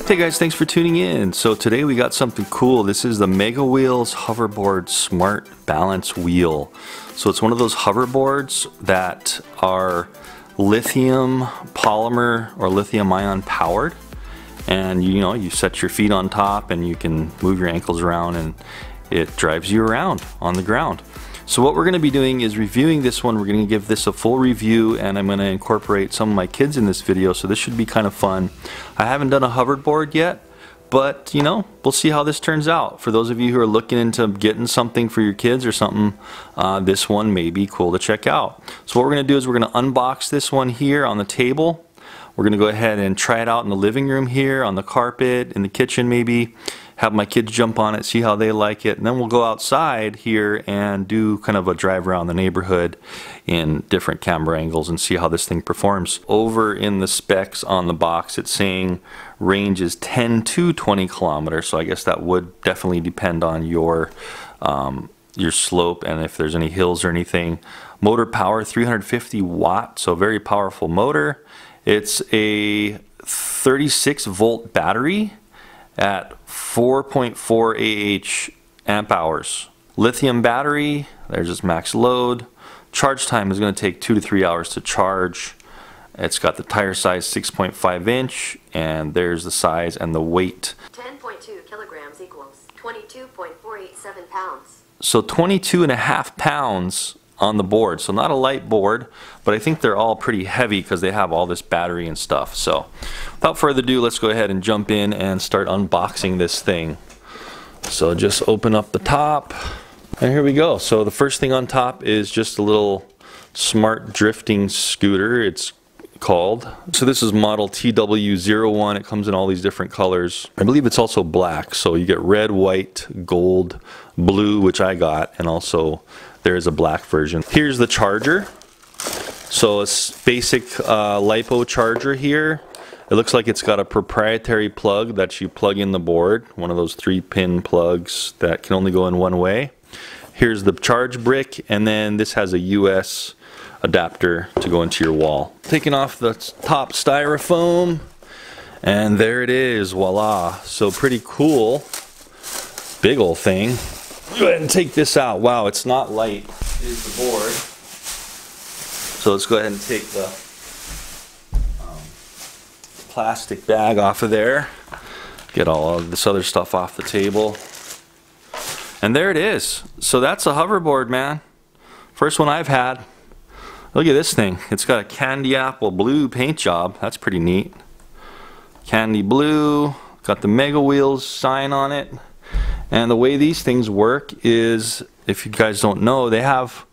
Hey guys, thanks for tuning in. So today we got something cool. This is the MEGAWHEELS Hoverboard Smart Balance Wheel. So it's one of those hoverboards that are lithium polymer or lithium ion powered. And you set your feet on top and you can move your ankles around and it drives you around on the ground. So what we're going to be doing is reviewing this one. We're going to give this a full review and I'm going to incorporate some of my kids in this video, so this should be kind of fun. I haven't done a hoverboard yet, but we'll see how this turns out. For those of you who are looking into getting something for your kids or something, this one may be cool to check out. So what we're going to do is we're going to unbox this one here on the table. We're going to go ahead and try it out in the living room here, on the carpet, in the kitchen maybe. Have my kids jump on it, see how they like it, and then we'll go outside here and do kind of a drive around the neighborhood in different camera angles and see how this thing performs. Over in the specs on the box, it's saying range is 10 to 20 kilometers, so I guess that would definitely depend on your slope and if there's any hills or anything. Motor power 350 watts, so very powerful motor. It's a 36 volt battery at 4.4 Ah amp hours. Lithium battery, there's its max load. Charge time is going to take 2 to 3 hours to charge. It's got the tire size 6.5 inch, and there's the size and the weight. 10.2 kilograms equals 22.487 pounds. So 22.5 pounds on the board, so not a light board, but I think they're all pretty heavy because they have all this battery and stuff. So without further ado, let's go ahead and jump in and start unboxing this thing. So just open up the top and here we go. So the first thing on top is just a little smart drifting scooter, it's called. So this is model TW01. It comes in all these different colors. I believe it's also black, so you get red, white, gold, blue, which I got, and also there is a black version. Here's the charger. So it's basic LiPo charger here. It looks like it's got a proprietary plug that you plug in the board, one of those 3-pin plugs that can only go in one way. Here's the charge brick, and then this has a US adapter to go into your wall. Taking off the top styrofoam, and there it is, voila. So pretty cool, big old thing. Go ahead and take this out. Wow, it's not light. Here's the board. So let's go ahead and take the plastic bag off of there. Get all of this other stuff off the table. And there it is. So that's a hoverboard, man. First one I've had. Look at this thing. It's got a candy apple blue paint job. That's pretty neat. Candy blue. Got the MEGAWHEELS sign on it. And the way these things work is, if you guys don't know, they have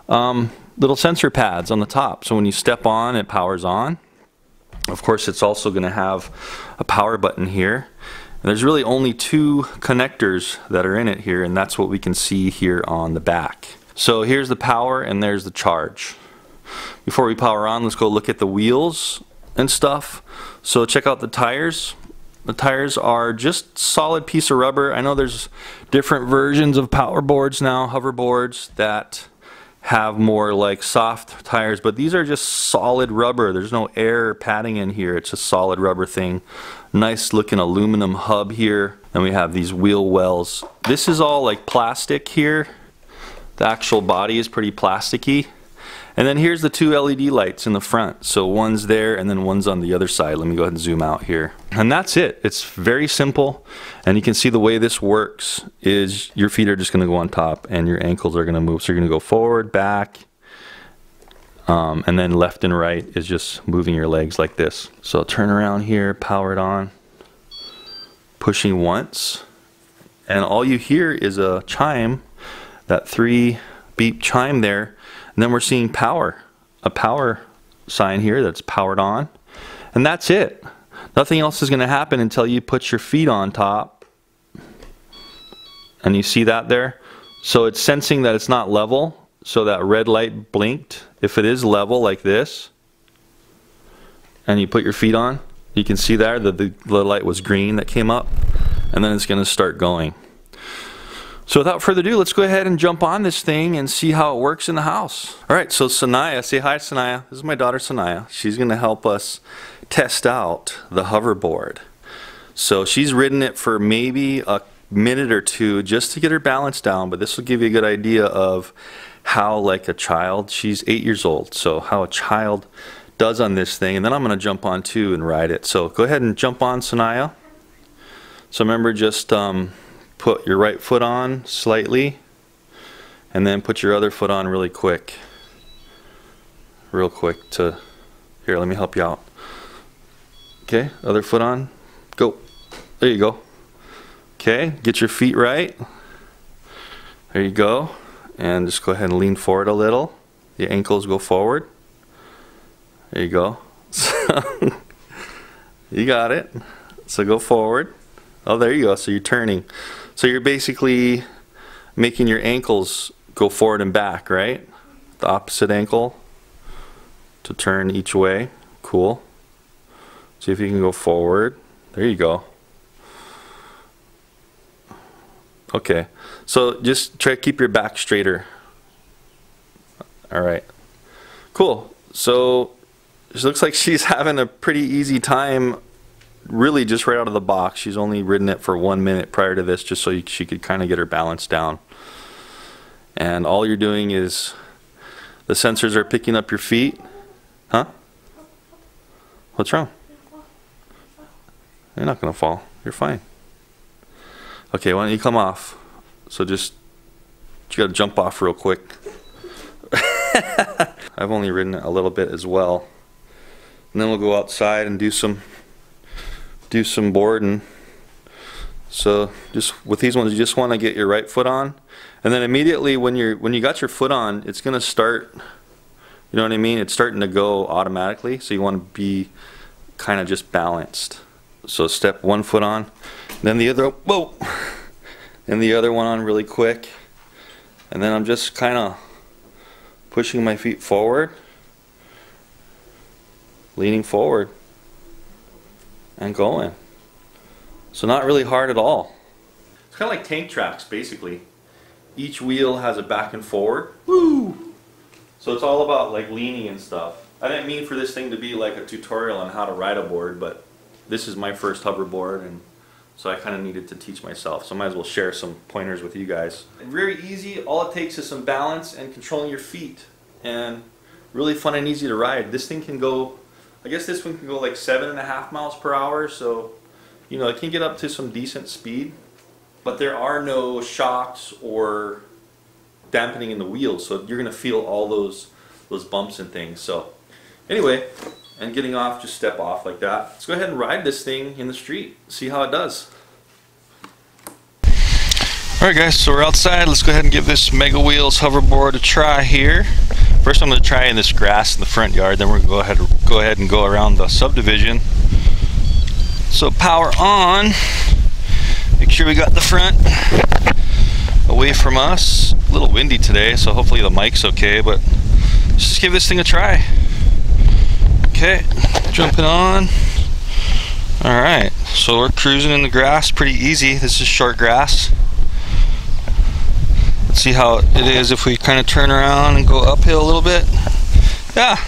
little sensor pads on the top. So when you step on, it powers on. Of course, it's also going to have a power button here. And there's really only 2 connectors that are in it here, and that's what we can see here on the back. So here's the power and there's the charge. Before we power on, let's go look at the wheels and stuff. So check out the tires. The tires are just solid piece of rubber. I know there's different versions of power boards now, hoverboards, that have more like soft tires, but these are just solid rubber. There's no air padding in here. It's a solid rubber thing. Nice looking aluminum hub here. And we have these wheel wells. This is all like plastic here. The actual body is pretty plasticky. And then here's the 2 LED lights in the front. So one's there and then one's on the other side. Let me go ahead and zoom out here. And that's it. It's very simple. And you can see the way this works is your feet are just going to go on top and your ankles are going to move. So you're going to go forward, back, and then left and right is just moving your legs like this. So turn around here, power it on, pushing once. And all you hear is a chime, that 3 beep chime there. And then we're seeing power, a power sign here that's powered on. And that's it. Nothing else is going to happen until you put your feet on top. And you see that there? So it's sensing that it's not level. So that red light blinked. If it is level like this, and you put your feet on, you can see there that the light was green that came up. And then it's going to start going. So without further ado, let's go ahead and jump on this thing and see how it works in the house. Alright, so Sanaya, say hi Sanaya. This is my daughter Sanaya. She's going to help us test out the hoverboard. So she's ridden it for maybe a minute or two just to get her balance down, but this will give you a good idea of how, like a child, she's 8 years old, so how a child does on this thing. And then I'm going to jump on too and ride it. So go ahead and jump on, Sanaya. So remember, just put your right foot on slightly and then put your other foot on really quick. Real quick to, here, let me help you out. Okay, other foot on, go. There you go. Okay, get your feet right. There you go. And just go ahead and lean forward a little. The ankles go forward. There you go. You got it. So go forward. Oh, there you go. So you're turning. So you're basically making your ankles go forward and back, right? The opposite ankle to turn each way. Cool. See if you can go forward. There you go. Okay. So just try to keep your back straighter. All right. Cool. So it looks like she's having a pretty easy time, really just right out of the box. She's only ridden it for 1 minute prior to this, just so she could kind of get her balance down. And all you're doing is the sensors are picking up your feet. Huh? What's wrong? You're not going to fall. You're fine. Okay, why don't you come off? So just, you got to jump off real quick. I've only ridden it a little bit as well. And then we'll go outside and do some boarding. So just with these ones, you just want to get your right foot on, and then immediately when you got your foot on, it's gonna start. You know what I mean? It's starting to go automatically. So you want to be kind of just balanced. So step one foot on, then the other. Whoa! And the other one on really quick, and then I'm just kind of pushing my feet forward, leaning forward, and going. So not really hard at all. It's kind of like tank tracks, basically. Each wheel has a back and forward. Woo! So it's all about like leaning and stuff. I didn't mean for this thing to be like a tutorial on how to ride a board, but this is my first hoverboard, and so I kind of needed to teach myself. So I might as well share some pointers with you guys. Very easy. All it takes is some balance and controlling your feet, and really fun and easy to ride. This thing can go, I guess this one can go like 7.5 miles per hour, so you know, it can get up to some decent speed, but there are no shocks or dampening in the wheels, so you're gonna feel all those bumps and things. So anyway, and getting off, just step off like that. Let's go ahead and ride this thing in the street, see how it does. Alright guys, so we're outside. Let's go ahead and give this MEGAWHEELS hoverboard a try here. First I'm going to try in this grass in the front yard, then we're going to go ahead and go around the subdivision. So power on. Make sure we got the front away from us. A little windy today, so hopefully the mic's okay, but let's just give this thing a try. Okay, jumping on. Alright, so we're cruising in the grass, pretty easy. This is short grass. Let's see how it is if we kind of turn around and go uphill a little bit. Yeah,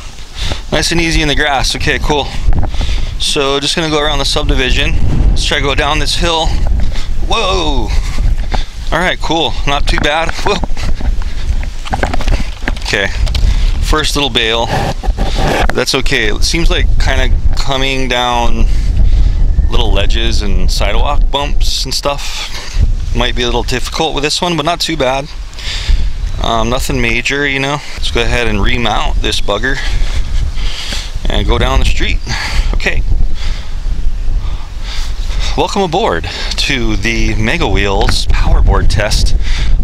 nice and easy in the grass. Okay, cool. So just gonna go around the subdivision. Let's try to go down this hill. Whoa! Alright, cool. Not too bad. Whoa! Okay, first little bail. That's okay. It seems like kind of coming down little ledges and sidewalk bumps and stuff might be a little difficult with this one, but not too bad. Nothing major, you know. Let's go ahead and remount this bugger and go down the street. Okay. Welcome aboard to the MEGAWHEELS powerboard test.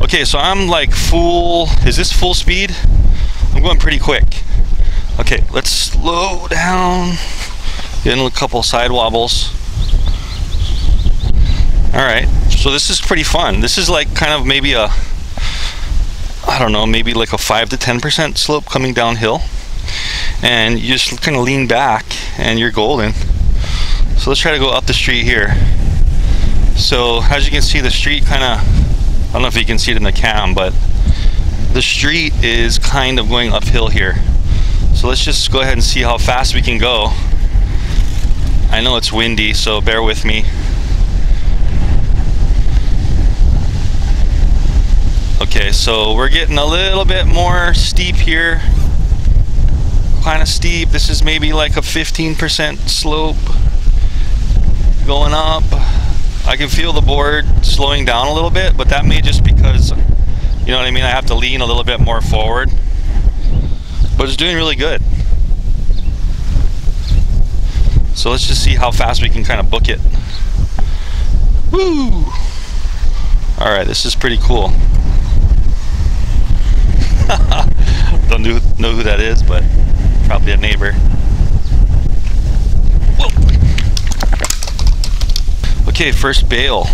Okay, so I'm like full, is this full speed? I'm going pretty quick. Okay, let's slow down. Get in a couple side wobbles. Alright, so this is pretty fun. This is like kind of maybe a, I don't know, maybe like a 5 to 10% slope coming downhill. And you just kind of lean back and you're golden. So let's try to go up the street here. So as you can see, the street kind of, I don't know if you can see it in the cam, but the street is kind of going uphill here. So let's just go ahead and see how fast we can go. I know it's windy, so bear with me. Okay, so we're getting a little bit more steep here. Kind of steep. This is maybe like a 15% slope going up. I can feel the board slowing down a little bit, but that may just because, you know what I mean, I have to lean a little bit more forward. But it's doing really good. So let's just see how fast we can kind of book it. Woo! Alright, this is pretty cool. Don't know who that is, but probably a neighbor. Whoa. Okay, first bail.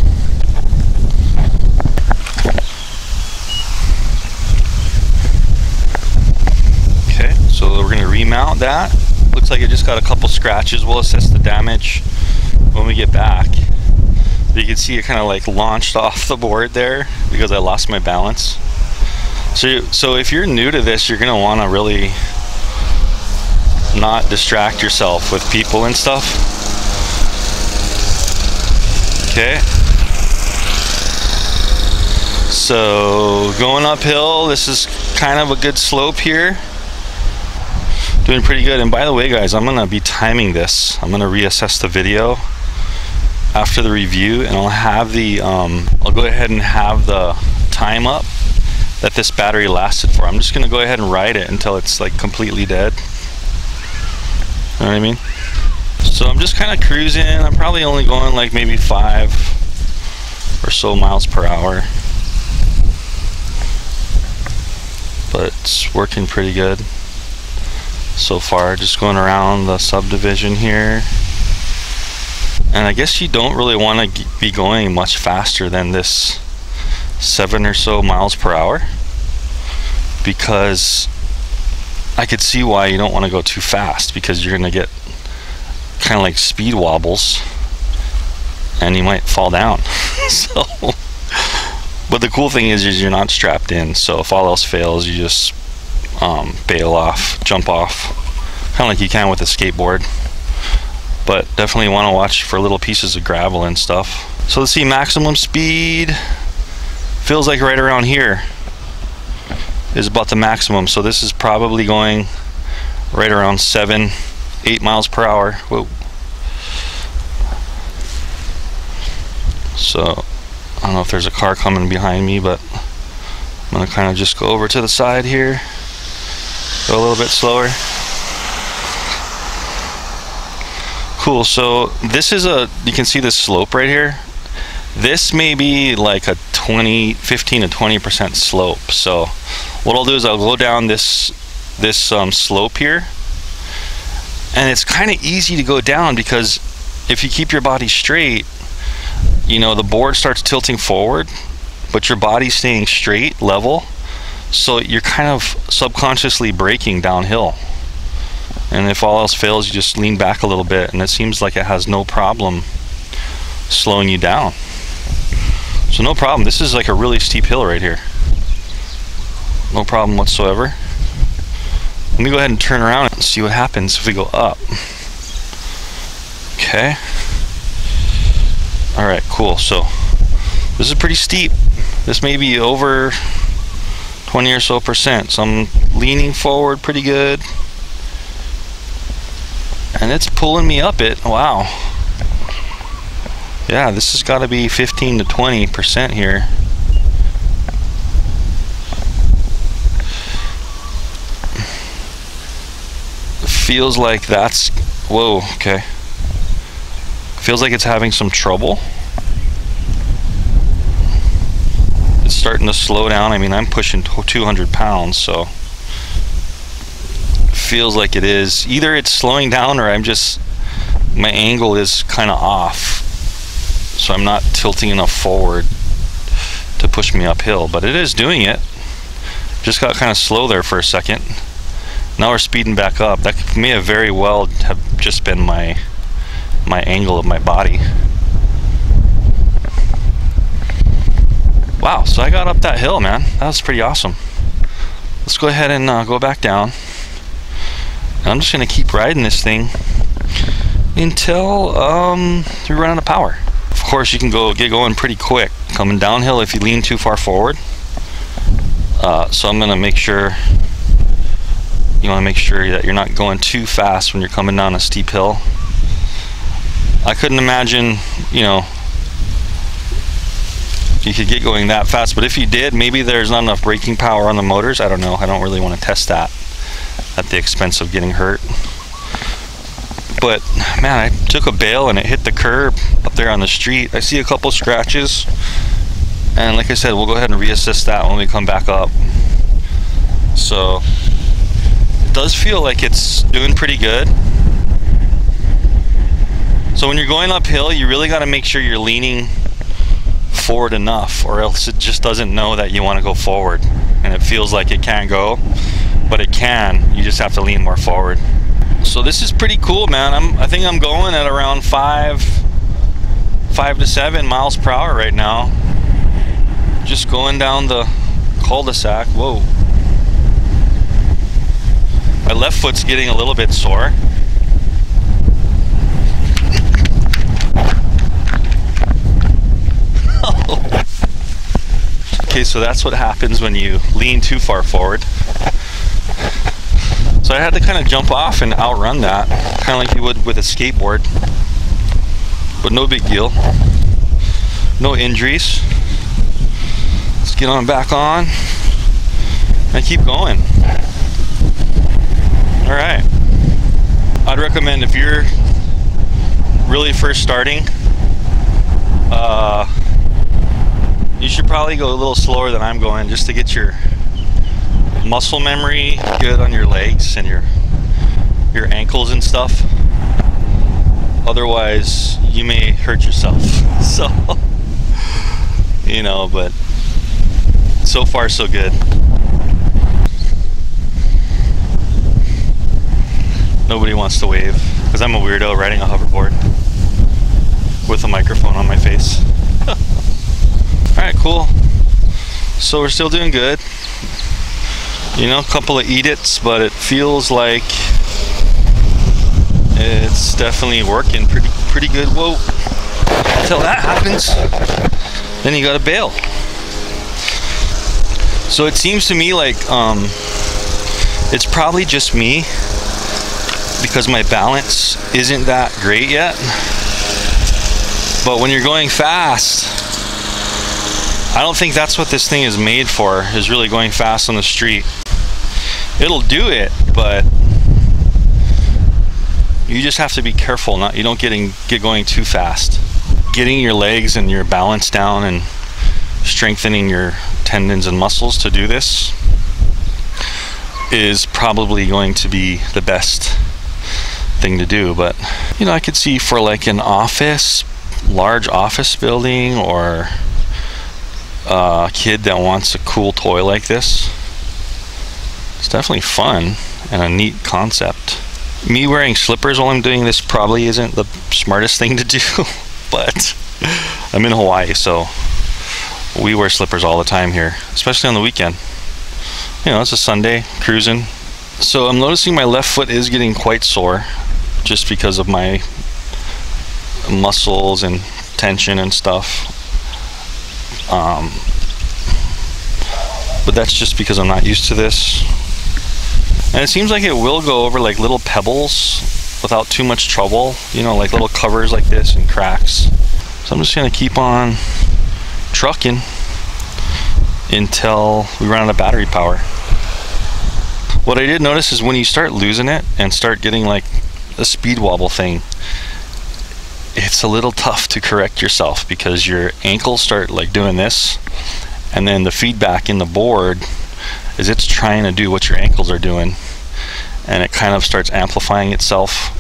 Okay, so we're going to remount that. Looks like it just got a couple scratches. We'll assess the damage when we get back. You can see it kind of like launched off the board there because I lost my balance. So if you're new to this, you're going to want to really not distract yourself with people and stuff. Okay. So going uphill, this is kind of a good slope here. Doing pretty good. And by the way, guys, I'm going to be timing this. I'm going to reassess the video after the review, and I'll have the I'll go ahead and have the time up that this battery lasted for. I'm just going to go ahead and ride it until it's like completely dead. You know what I mean? So I'm just kind of cruising. I'm probably only going like maybe 5 or so miles per hour, but it's working pretty good so far. Just going around the subdivision here, and I guess you don't really want to be going much faster than this 7 or so miles per hour, because I could see why you don't want to go too fast, because you're going to get kind of like speed wobbles and you might fall down. So, but the cool thing is you're not strapped in, so if all else fails, you just bail off, jump off, kind of like you can with a skateboard. But definitely want to watch for little pieces of gravel and stuff. So let's see, maximum speed feels like right around here is about the maximum. So this is probably going right around 7-8 miles per hour. Whoa. So I don't know if there's a car coming behind me, but I'm gonna kind of just go over to the side here, go a little bit slower. Cool. So this is you can see this slope right here. This may be like a 15 to 20% slope. So what I'll do is I'll go down this slope here, and it's kind of easy to go down because if you keep your body straight, you know, the board starts tilting forward, but your body's staying straight, level, so you're kind of subconsciously braking downhill. And if all else fails, you just lean back a little bit, and it seems like it has no problem slowing you down. So no problem. This is like a really steep hill right here. No problem whatsoever. Let me go ahead and turn around and see what happens if we go up. Okay. Alright, cool. So this is pretty steep. This may be over 20 or so percent. So I'm leaning forward pretty good, and it's pulling me up it. Wow. Yeah, this has got to be 15 to 20% here. It feels like that's, whoa, okay. Feels like it's having some trouble. It's starting to slow down. I mean, I'm pushing 200 pounds, so feels like it is. Either it's slowing down, or my angle is kind of off, so I'm not tilting enough forward to push me uphill, but it is doing it. Just got kind of slow there for a second. Now we're speeding back up. That may have very well have just been my angle of my body. Wow, so I got up that hill, man. That was pretty awesome. Let's go ahead and go back down. And I'm just gonna keep riding this thing until we run out of power. Of course, you can get going pretty quick coming downhill if you lean too far forward. So I'm gonna make sure, you want to make sure that you're not going too fast when you're coming down a steep hill. I couldn't imagine, you know, you could get going that fast, but if you did, maybe there's not enough braking power on the motors. I don't know. I don't really want to test that at the expense of getting hurt. But man, I took a bail and it hit the curb up there on the street. I see a couple scratches, and like I said, we'll go ahead and reassess that when we come back up. So it does feel like it's doing pretty good. So when you're going uphill, you really got to make sure you're leaning forward enough, or else it just doesn't know that you want to go forward, and it feels like it can't go, but it can. You just have to lean more forward. So this is pretty cool, man. I think I'm going at around 5 to 7 miles per hour right now, just going down the cul-de-sac. Whoa, my left foot's getting a little bit sore. Okay, so that's what happens when you lean too far forward. So I had to kind of jump off and outrun that, kind of like you would with a skateboard. But no big deal. No injuries. Let's get on back on and keep going. Alright. I'd recommend, if you're really first starting, you should probably go a little slower than I'm going, just to get your muscle memory good on your legs and your ankles and stuff. Otherwise, you may hurt yourself. So, you know, but so far so good. Nobody wants to wave, because I'm a weirdo riding a hoverboard with a microphone on my face. Alright, cool. So we're still doing good. You know, a couple of edits, but it feels like it's definitely working pretty good. Whoa. Until that happens, then you gotta bail. So it seems to me like it's probably just me, because my balance isn't that great yet. But when you're going fast, I don't think that's what this thing is made for, is really going fast on the street. It'll do it, but you just have to be careful, you don't get going too fast. Getting your legs and your balance down and strengthening your tendons and muscles to do this is probably going to be the best thing to do. But you know, I could see for like an office, large office building, or a kid that wants a cool toy like this, it's definitely fun and a neat concept. Me wearing slippers while I'm doing this probably isn't the smartest thing to do, but I'm in Hawaii, so we wear slippers all the time here, especially on the weekend. You know, it's a Sunday, cruising. So I'm noticing my left foot is getting quite sore, just because of my muscles and tension and stuff. But that's just because I'm not used to this. And it seems like it will go over like little pebbles without too much trouble, you know, like little covers like this and cracks. So I'm just gonna keep on trucking until we run out of battery power. What I did notice is when you start losing it and start getting like a speed wobble thing, it's a little tough to correct yourself, because your ankles start like doing this, and then the feedback in the board is it's trying to do what your ankles are doing, and it kind of starts amplifying itself.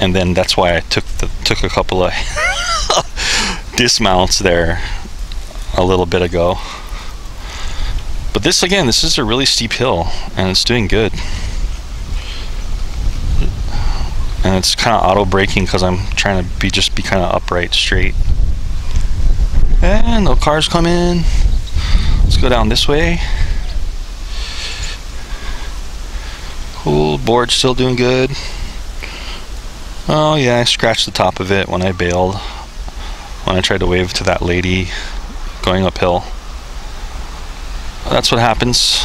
And then that's why I took a couple of dismounts there a little bit ago. But this, again, this is a really steep hill, and it's doing good. And it's kind of auto braking because I'm trying to just be kind of upright, straight. And no cars come in. Let's go down this way. Cool, board's still doing good. Oh yeah, I scratched the top of it when I bailed, when I tried to wave to that lady going uphill. that's what happens.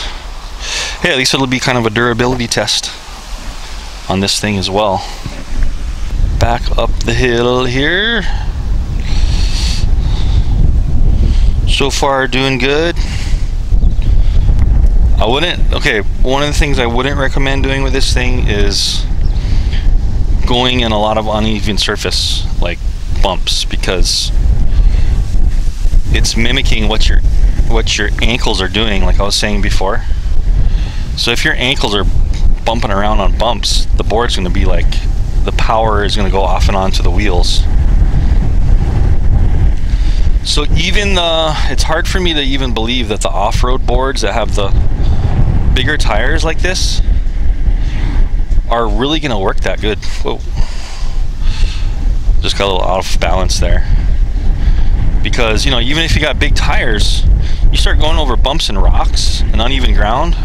Hey, at least it'll be kind of a durability test on this thing as well. Back up the hill here. So far doing good. I wouldn't, okay, one of the things I wouldn't recommend doing with this thing is going in a lot of uneven surface, like bumps, because it's mimicking what your ankles are doing, like I was saying before. So if your ankles are bumping around on bumps, the board's going to be like, the power is going to go off and onto the wheels. So even it's hard for me to even believe that the off-road boards that have the bigger tires like this are really going to work that good. Whoa. Just got a little off balance there. Because, you know, even if you got big tires, you start going over bumps and rocks and uneven ground,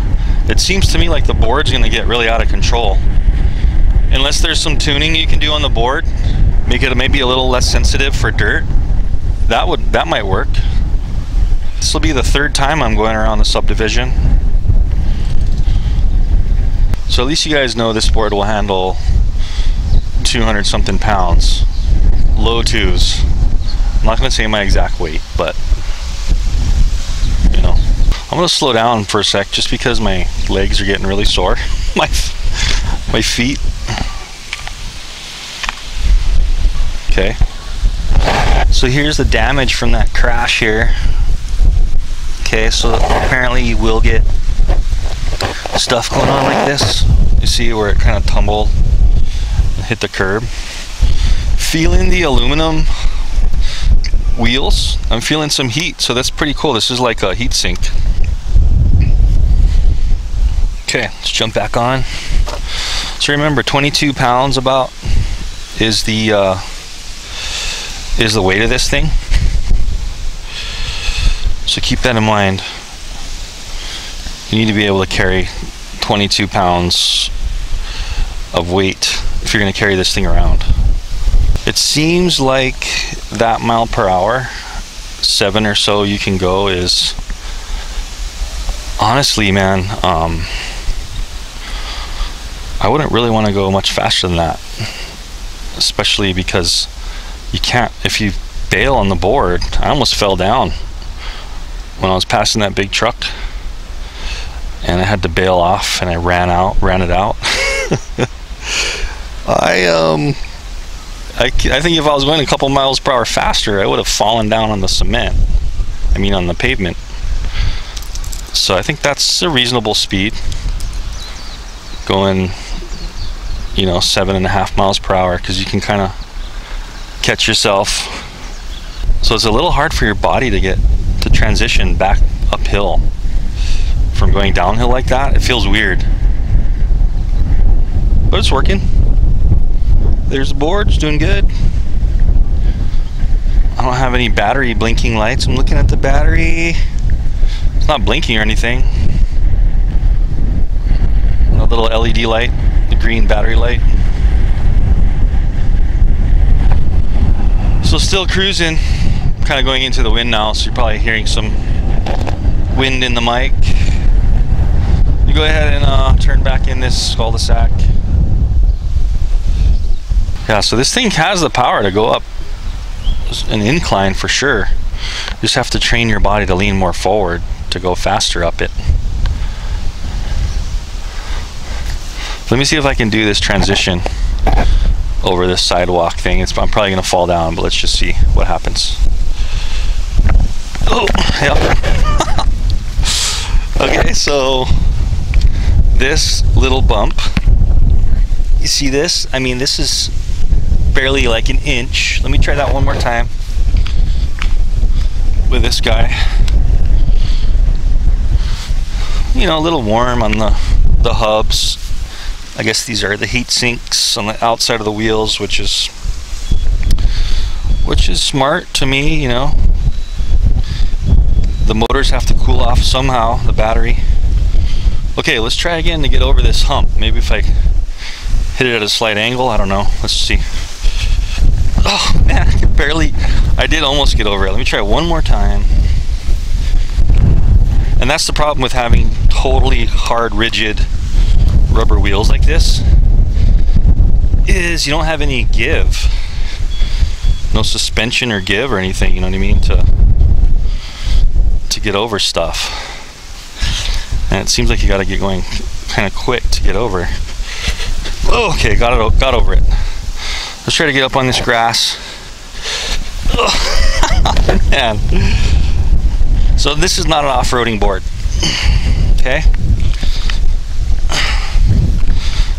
it seems to me like the board's going to get really out of control. Unless there's some tuning you can do on the board, make it maybe a little less sensitive for dirt. That might work. This will be the third time I'm going around the subdivision. So at least you guys know this board will handle 200 something pounds. Low twos. I'm not going to say my exact weight, but you know. I'm going to slow down for a sec just because my legs are getting really sore. my feet. Okay. So here's the damage from that crash here. Okay, so apparently you will get stuff going on like this. You see where it kind of tumbled and hit the curb. Feeling the aluminum wheels, I'm feeling some heat, so that's pretty cool. This is like a heat sink. Okay, let's jump back on. So remember, 22 pounds about is the weight of this thing. So keep that in mind. You need to be able to carry 22 pounds of weight if you're going to carry this thing around. It seems like that mile per hour, 7 or so you can go, is honestly, man, I wouldn't really want to go much faster than that, especially because you can't, if you bail on the board. I almost fell down when I was passing that big truck and I had to bail off and I ran it out. I think if I was going a couple miles per hour faster, I would have fallen down on the cement. I mean on the pavement. So I think that's a reasonable speed. Going, you know, 7.5 miles per hour, because you can kind of catch yourself. So it's a little hard for your body to transition back uphill from going downhill like that. It feels weird, but it's working. There's the board, it's doing good. I don't have any battery blinking lights. I'm looking at the battery. It's not blinking or anything. A little LED light, the green battery light. So still cruising, kind of going into the wind now, so you're probably hearing some wind in the mic. You go ahead and turn back in this cul-de-sac. Yeah, so this thing has the power to go up an incline for sure. You just have to train your body to lean more forward to go faster up it. Let me see if I can do this transition over this sidewalk thing. I'm probably going to fall down, but let's just see what happens. Oh, yep. Okay, so this little bump, you see this? I mean, this is barely like an inch. Let me try that one more time with this guy. You know, a little warm on the hubs. I guess these are the heat sinks on the outside of the wheels, which is smart to me, you know. The motors have to cool off somehow, the battery. Okay, let's try again to get over this hump. Maybe if I hit it at a slight angle, I don't know. Let's see. Oh man, I did almost get over it. Let me try one more time. And And that's the problem with having totally hard, rigid rubber wheels like this, is you don't have any give. No suspension or give or anything, you know what I mean, to get over stuff. And it seems like you gotta get going kind of quick to get over. Oh, okay, got over it. Let's try to get up on this grass. Oh, man. So this is not an off-roading board, okay?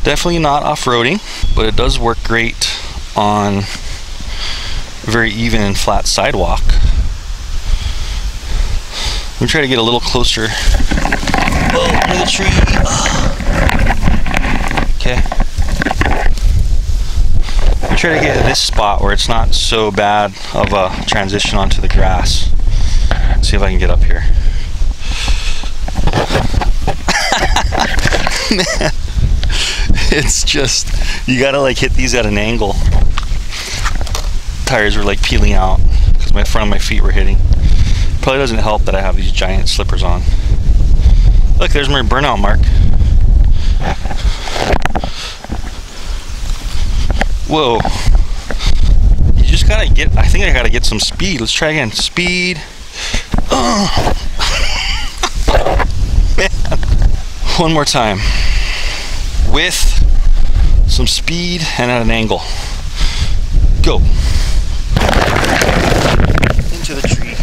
Definitely not off-roading, but it does work great on very even and flat sidewalk. Let me try to get a little closer. Oh, under the tree. Okay. Let me try to get this spot where it's not so bad of a transition onto the grass. Let's see if I can get up here. Man, it's just, you gotta like hit these at an angle. Tires were like peeling out because my front of my feet were hitting. Probably doesn't help that I have these giant slippers on. Look, there's my burnout mark. Whoa. You just gotta get, I think I gotta get some speed. Let's try again. Speed. Man. One more time. With some speed and at an angle. Go. Into the tree.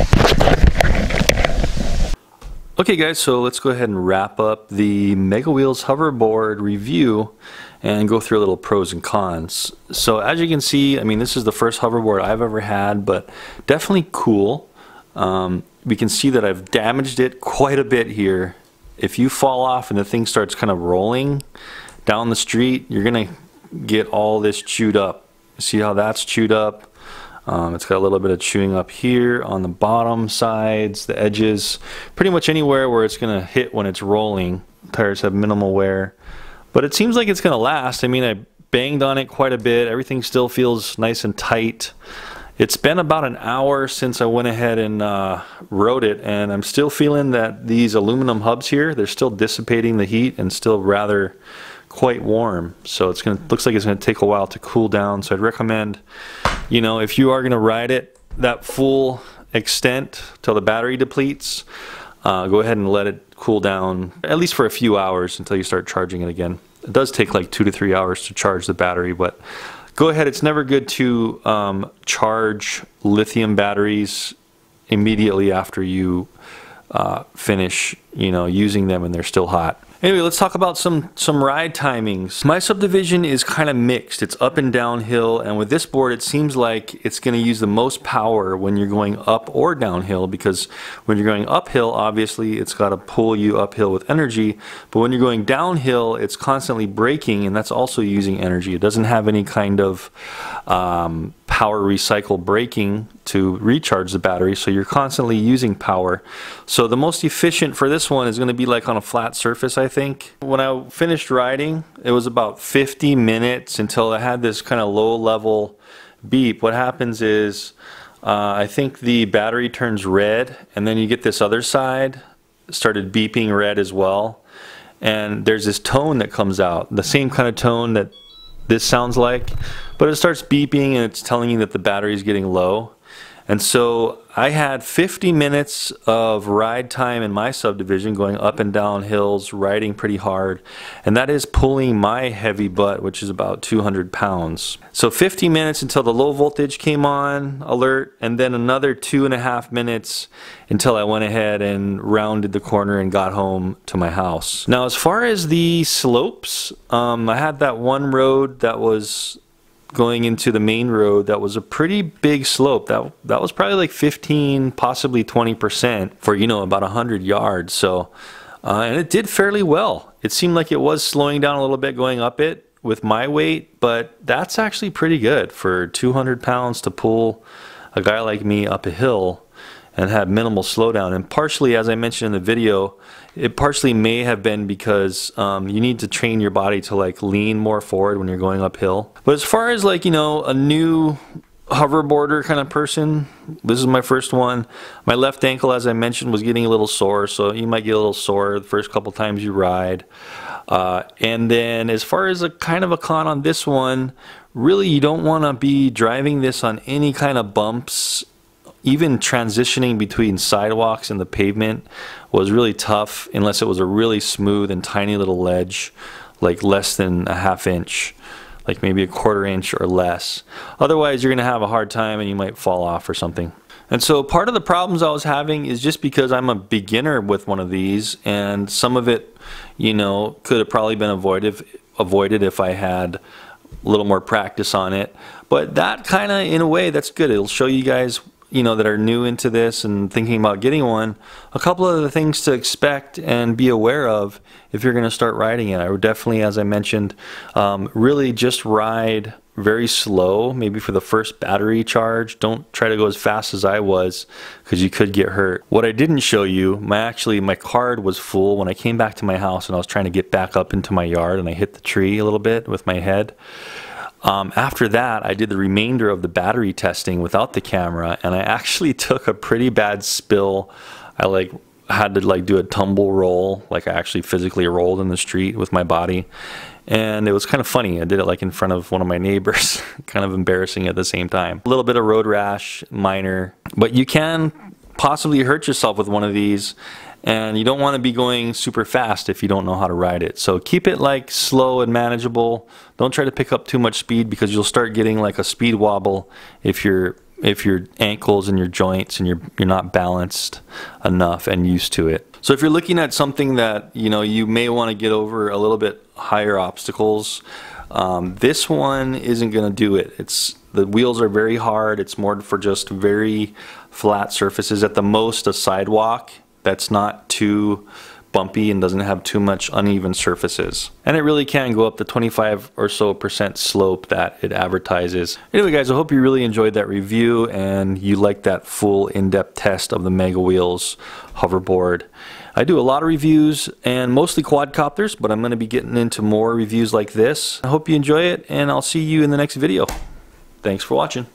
Okay guys, so let's go ahead and wrap up the MEGAWHEELS hoverboard review and go through a little pros and cons. So as you can see, I mean, this is the first hoverboard I've ever had, but definitely cool. We can see that I've damaged it quite a bit here. If you fall off and the thing starts kind of rolling down the street, you're gonna get all this chewed up. See how that's chewed up? It's got a little bit of chewing up here on the bottom sides, the edges, pretty much anywhere where it's gonna hit when it's rolling. Tires have minimal wear, but it seems like it's gonna last. I mean, I banged on it quite a bit. Everything still feels nice and tight. It's been about an hour since I went ahead and rode it, and I'm still feeling that these aluminum hubs here, they're still dissipating the heat and still rather quite warm. So it's gonna, looks like it's gonna take a while to cool down. So I'd recommend, you know, if you are gonna ride it that full extent till the battery depletes, go ahead and let it cool down at least for a few hours until you start charging it again. It does take like 2 to 3 hours to charge the battery, but go ahead. It's never good to charge lithium batteries immediately after you finish, you know, using them and they're still hot. Anyway, let's talk about some ride timings. My subdivision is kind of mixed. It's up and downhill, and with this board it seems like it's going to use the most power when you're going up or downhill, because when you're going uphill, obviously it's got to pull you uphill with energy, but when you're going downhill it's constantly braking, and that's also using energy. It doesn't have any kind of power recycle braking to recharge the battery, so you're constantly using power. So the most efficient for this one is going to be like on a flat surface, I think. When I finished riding, it was about 50 minutes until I had this kind of low level beep. What happens is I think the battery turns red, and then you get this other side started beeping red as well, and there's this tone that comes out, the same kind of tone that this sounds like, but it starts beeping and it's telling you that the battery is getting low. And so I had 50 minutes of ride time in my subdivision, going up and down hills, riding pretty hard, and that is pulling my heavy butt, which is about 200 pounds. So 50 minutes until the low voltage came on alert, and then another 2.5 minutes until I went ahead and rounded the corner and got home to my house. Now, as far as the slopes, I had that one road that was going into the main road that was a pretty big slope. That was probably like 15, possibly 20% for, you know, about 100 yards. So and it did fairly well. It seemed like it was slowing down a little bit going up it with my weight, but that's actually pretty good for 200 pounds to pull a guy like me up a hill and have minimal slowdown. And partially, as I mentioned in the video, it partially may have been because you need to train your body to like lean more forward when you're going uphill. But as far as like, you know, a new hoverboarder kind of person. This is my first one. My left ankle, as I mentioned, was getting a little sore, so you might get a little sore the first couple times you ride. And then as far as a kind of a con on this one, really you don't want to be driving this on any kind of bumps. Even transitioning between sidewalks and the pavement was really tough unless it was a really smooth and tiny little ledge, like less than a ½ inch, like maybe a ¼ inch or less. Otherwise you're going to have a hard time and you might fall off or something. And so part of the problems I was having is just because I'm a beginner with one of these, and some of it, you know, could have probably been avoided if I had a little more practice on it. But that kind of, in a way, that's good. It'll show you guys, you know, that are new into this and thinking about getting one, a couple of the things to expect and be aware of if you're going to start riding it. I would definitely, as I mentioned, really just ride very slow, maybe for the first battery charge. Don't try to go as fast as I was, because you could get hurt. What I didn't show you, my card was full when I came back to my house and I was trying to get back up into my yard, and I hit the tree a little bit with my head. After that, I did the remainder of the battery testing without the camera, and I actually took a pretty bad spill. I had to do a tumble roll, like I actually physically rolled in the street with my body, and it was kind of funny. I did it in front of one of my neighbors. Kind of embarrassing at the same time. A little bit of road rash, minor, but you can possibly hurt yourself with one of these, and you don't want to be going super fast if you don't know how to ride it. So keep it slow and manageable. Don't try to pick up too much speed, because you'll start getting a speed wobble if your ankles and your joints and you're not balanced enough and used to it. So if you're looking at something that you may want to get over a little bit higher obstacles, this one isn't going to do it. The wheels are very hard. It's more for just very flat surfaces, at the most a sidewalk that's not too bumpy and doesn't have too much uneven surfaces. And it really can go up to 25% or so slope that it advertises. Anyway guys, I hope you really enjoyed that review and you liked that full in-depth test of the MEGAWHEELS hoverboard. I do a lot of reviews, and mostly quadcopters, but I'm going to be getting into more reviews like this. I hope you enjoy it, and I'll see you in the next video. Thanks for watching.